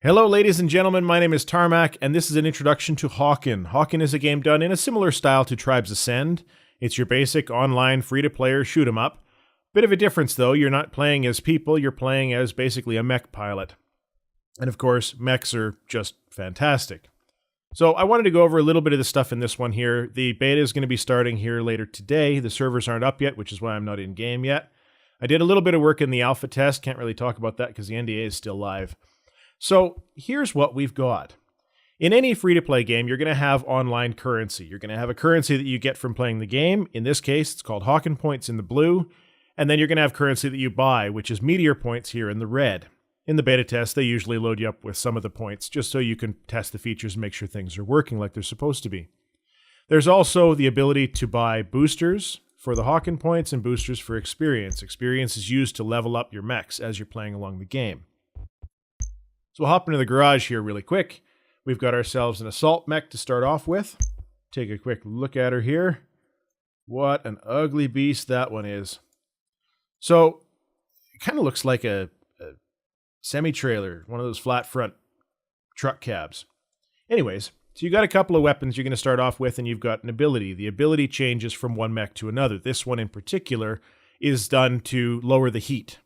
Hello, ladies and gentlemen. My name is Tarmack, and this is an introduction to Hawken. Hawken is a game done in a similar style to Tribes Ascend. It's your basic online free-to-player shoot-'em-up. Bit of a difference, though. You're not playing as people. You're playing as basically a mech pilot. And of course, mechs are just fantastic. So I wanted to go over a little bit of the stuff in this one here. The beta is going to be starting here later today. The servers aren't up yet, which is why I'm not in-game yet. I did a little bit of work in the alpha test. Can't really talk about that because the NDA is still live. So here's what we've got. In any free-to-play game, you're going to have online currency. You're going to have a currency that you get from playing the game. In this case, it's called Hawken points in the blue. And then you're going to have currency that you buy, which is meteor points here in the red. In the beta test, they usually load you up with some of the points just so you can test the features and make sure things are working like they're supposed to be. There's also the ability to buy boosters for the Hawken points and boosters for experience. Experience is used to level up your mechs as you're playing along the game. So we'll hop into the garage here really quick. We've got ourselves an assault mech to start off with. Take a quick look at her here. What an ugly beast that one is. So it kind of looks like a semi-trailer, one of those flat front truck cabs. Anyways, so you got a couple of weapons you're going to start off with, and you've got an ability. The ability changes from one mech to another. This one in particular is done to lower the heat.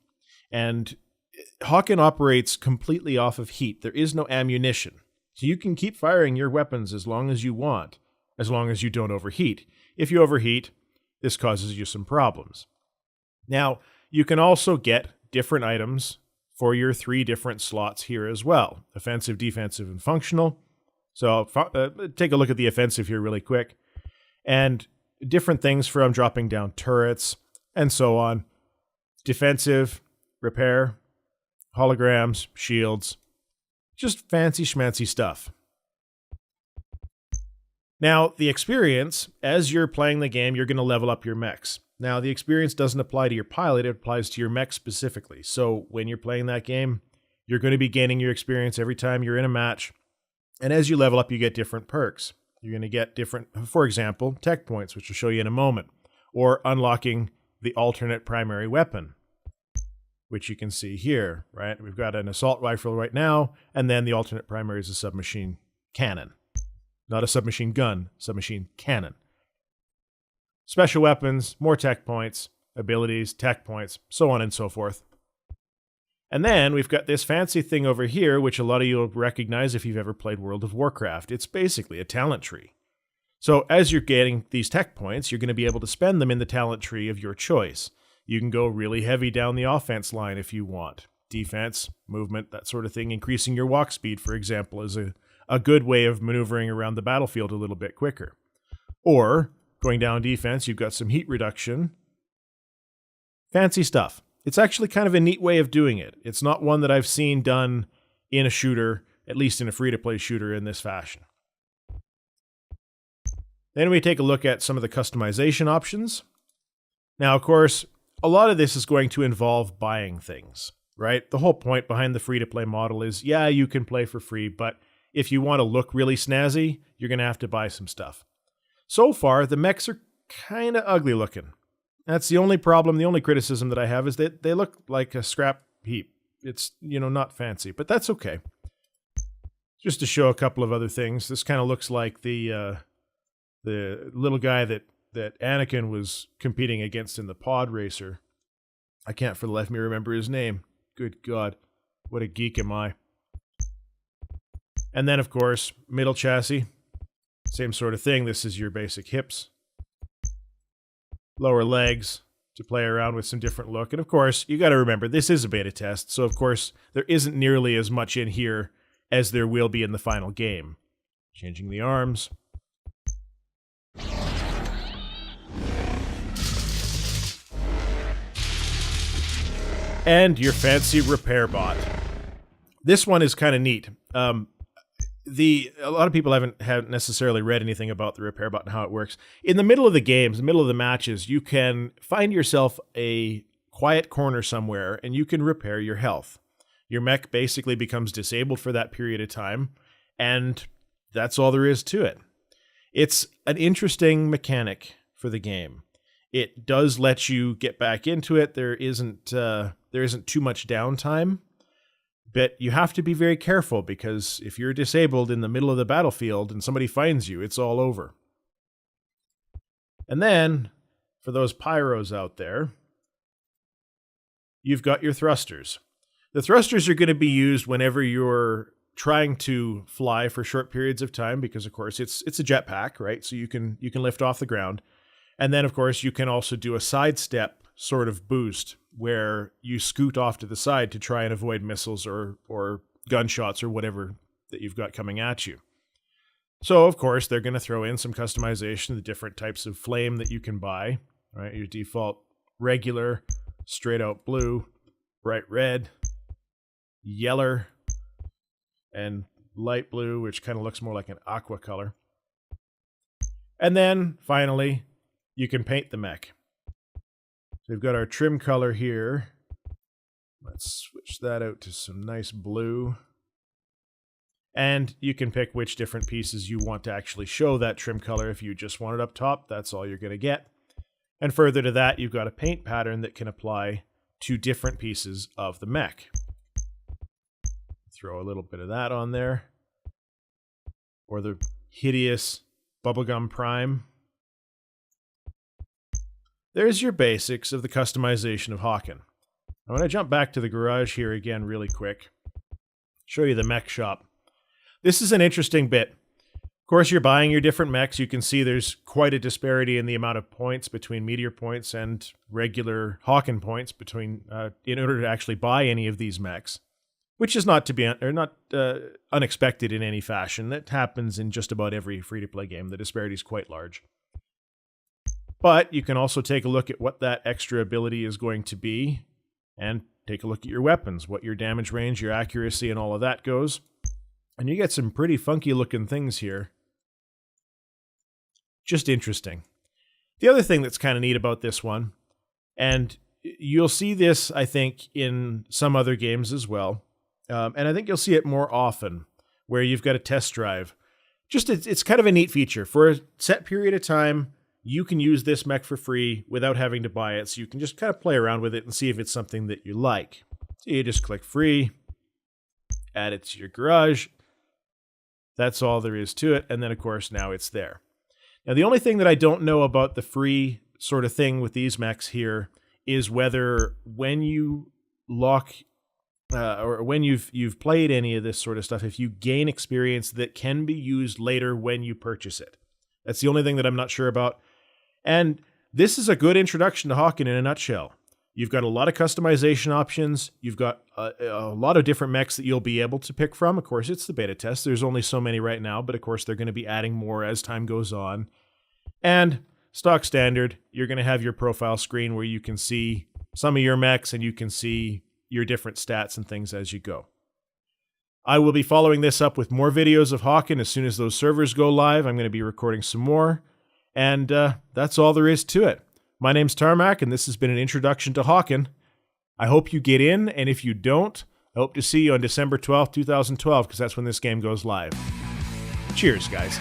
And Hawken operates completely off of heat. There is no ammunition. So you can keep firing your weapons as long as you want, as long as you don't overheat. If you overheat, this causes you some problems. Now, you can also get different items for your 3 different slots here as well. Offensive, defensive, and functional. So take a look at the offensive here really quick. And different things from dropping down turrets and so on. Defensive, repair, holograms, shields, just fancy schmancy stuff. Now, the experience, as you're playing the game, you're going to level up your mechs. Now, the experience doesn't apply to your pilot, it applies to your mech specifically. So when you're playing that game, you're going to be gaining your experience every time you're in a match. And as you level up, you get different perks. You're going to get different, for example, tech points, which I'll show you in a moment, or unlocking the alternate primary weapon, which you can see here, right? We've got an assault rifle right now, and then the alternate primary is a submachine cannon. Not a submachine gun, submachine cannon. Special weapons, more tech points, abilities, tech points, so on and so forth. And then we've got this fancy thing over here, which a lot of you will recognize if you've ever played World of Warcraft. It's basically a talent tree. So as you're getting these tech points, you're going to be able to spend them in the talent tree of your choice. You can go really heavy down the offense line if you want. Defense, movement, that sort of thing. Increasing your walk speed, for example, is a good way of maneuvering around the battlefield a little bit quicker. Or, going down defense, you've got some heat reduction. Fancy stuff. It's actually kind of a neat way of doing it. It's not one that I've seen done in a shooter, at least in a free-to-play shooter in this fashion. Then we take a look at some of the customization options. Now, of course, a lot of this is going to involve buying things, right? The whole point behind the free-to-play model is, yeah, you can play for free, but if you want to look really snazzy, you're going to have to buy some stuff. So far, the mechs are kind of ugly looking. That's the only problem, the only criticism that I have is that they look like a scrap heap. It's, not fancy, but that's okay. Just to show a couple of other things, this kind of looks like the little guy that Anakin was competing against in the pod racer. I can't for the life of me remember his name. Good God, what a geek am I. And then, of course, middle chassis. Same sort of thing. This is your basic hips. Lower legs to play around with some different look. And of course, you got to remember, this is a beta test. So, of course, there isn't nearly as much in here as there will be in the final game. Changing the arms. And your fancy repair bot. This one is kind of neat. A lot of people haven't necessarily read anything about the repair bot and how it works. In the middle of the games, the middle of the matches, you can find yourself a quiet corner somewhere and you can repair your health. Your mech basically becomes disabled for that period of time, and that's all there is to it. It's an interesting mechanic for the game. It does let you get back into it. There isn't too much downtime. But you have to be very careful, because if you're disabled in the middle of the battlefield and somebody finds you, it's all over. And then, for those pyros out there, you've got your thrusters. The thrusters are going to be used whenever you're trying to fly for short periods of time, because of course it's a jetpack, right? So you can lift off the ground. And then of course you can also do a sidestep sort of boost where you scoot off to the side to try and avoid missiles or gunshots or whatever that you've got coming at you. So of course they're going to throw in some customization of the different types of flame that you can buy, right? Your default regular, straight out blue, bright red, yeller, and light blue, which kind of looks more like an aqua color. And then finally, you can paint the mech. So we've got our trim color here. Let's switch that out to some nice blue. And you can pick which different pieces you want to actually show that trim color. If you just want it up top, that's all you're going to get. And further to that, you've got a paint pattern that can apply to different pieces of the mech. Throw a little bit of that on there. Or the hideous Bubblegum Prime. There's your basics of the customization of Hawken. I want to jump back to the garage here again really quick. Show you the mech shop. This is an interesting bit. Of course, you're buying your different mechs. You can see there's quite a disparity in the amount of points between meteor points and regular Hawken points between in order to actually buy any of these mechs, which is not unexpected in any fashion. That happens in just about every free-to-play game. The disparity is quite large. But you can also take a look at what that extra ability is going to be and take a look at your weapons, what your damage range, your accuracy, and all of that goes. And you get some pretty funky looking things here. Just interesting. The other thing that's kind of neat about this one, and you'll see this, I think, in some other games as well, and I think you'll see it more often, where you've got a test drive. It's kind of a neat feature. For a set period of time, you can use this mech for free without having to buy it, so you can just kind of play around with it and see if it's something that you like. So you just click free, add it to your garage. That's all there is to it, and then of course now it's there. Now the only thing that I don't know about the free sort of thing with these mechs here is whether when you lock or when you've played any of this sort of stuff, if you gain experience that can be used later when you purchase it. That's the only thing that I'm not sure about. And this is a good introduction to Hawken in a nutshell. You've got a lot of customization options. You've got a lot of different mechs that you'll be able to pick from. Of course, it's the beta test. There's only so many right now, but of course they're going to be adding more as time goes on. And stock standard, you're going to have your profile screen where you can see some of your mechs and you can see your different stats and things as you go. I will be following this up with more videos of Hawken as soon as those servers go live. I'm going to be recording some more. And that's all there is to it. My name's Tarmack, and this has been an introduction to Hawken. I hope you get in, and if you don't, I hope to see you on December 12th, 2012, because that's when this game goes live. Cheers, guys.